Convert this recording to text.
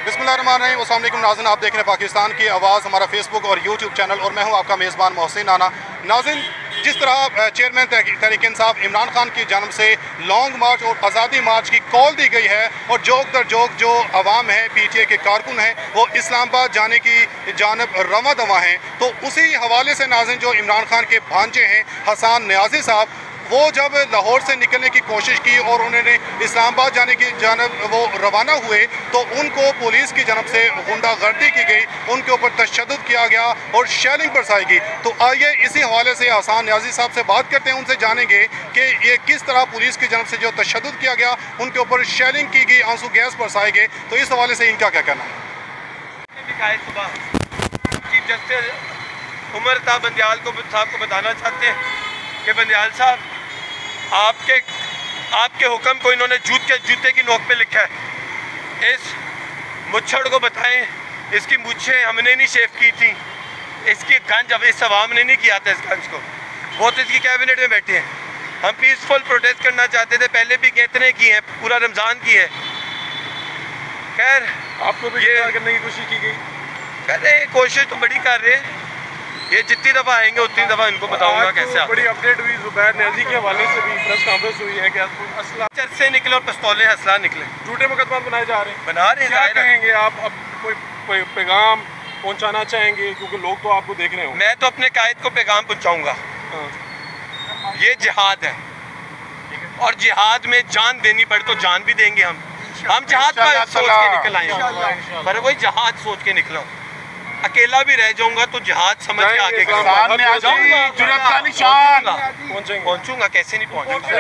बिस्मिल्लाहिर्रहमानिर्रहीम। अस्सलाम वालेकुम नाज़रीन, आप देख रहे हैं पाकिस्तान की आवाज़, हमारा फेसबुक और यूट्यूब चैनल, और मैं हूं आपका मेज़बान मोहसिन नाना। नाज़रीन, जिस तरह चेयरमैन तहरीक इंसाफ इमरान खान की जानब से लॉन्ग मार्च और आज़ादी मार्च की कॉल दी गई है और जोक दर जोक जो अवाम है, PTA के कारकुन हैं, वो इस्लामाबाद जाने की जानब रवा दवा हैं, तो उसी हवाले से नाज़रीन जो इमरान खान के भांजे हैं हसन न्याजी साहब, वो जब लाहौर से निकलने की कोशिश की और उन्होंने इस्लामाबाद जाने की जानब वो रवाना हुए तो उनको पुलिस की जानब से गुंडागर्दी की गई, उनके ऊपर तशद्दुद किया गया और शेलिंग बरसाई गई। तो आइए इसी हवाले से हसन न्याजी साहब से बात करते हैं, उनसे जानेंगे कि ये किस तरह पुलिस की जानब से जो तशद्दुद किया गया, उनके ऊपर शेलिंग की गई, आंसू गैस बरसाए गए, तो इस हवाले से इनका क्या कहना है। चीफ जस्टिस उमर ताब बंदियाल साहब को बताना चाहते हैं कि बंदियाल साहब, आपके हुक्म को इन्होंने जूते की नोक पे लिखा है। इस मुच्छड़ को बताएं, इसकी मूछें हमने नहीं शेव की थी, इसकी गंज अब इस अवाम ने नहीं किया था। इस गंज को वो तो इसकी कैबिनेट में बैठे हैं। हम पीसफुल प्रोटेस्ट करना चाहते थे, पहले भी कितने की है, पूरा रमज़ान की है। खैर आपको भी ये करने की कोशिश की गई? कर रहे, कोशिश तो बड़ी कर रहे हैं। ये जितनी दफ़ा आएंगे उतनी दफ़ा इनको बताऊंगा कैसे। बड़ी अपडेट हुई, ज़ुबैर न्याजी के हवाले से भी प्रेस कॉन्फ्रेंस हुई है कि असला चर्च से निकले और पिस्तौलें असला निकले, झूठे मुकदमा बनाए जा रहे हैं। बना रहे हैं। क्या कहेंगे आप? अब कोई पैगाम पहुंचाना चाहेंगे, क्योंकि लोग तो आपको देख रहे हो। मैं तो अपने कायद को पैगाम पहुंचाऊंगा, ये जिहाद है और जिहाद में जान देनी पड़े तो जान भी देंगे। हम जिहाद पर सोच के निकल आए, पर वही जहाज सोच के निकला हूँ। अकेला भी रह जाऊंगा तो जिहाद समझ के आगे पहुंचूंगा। कैसे नहीं पहुंचूंगा।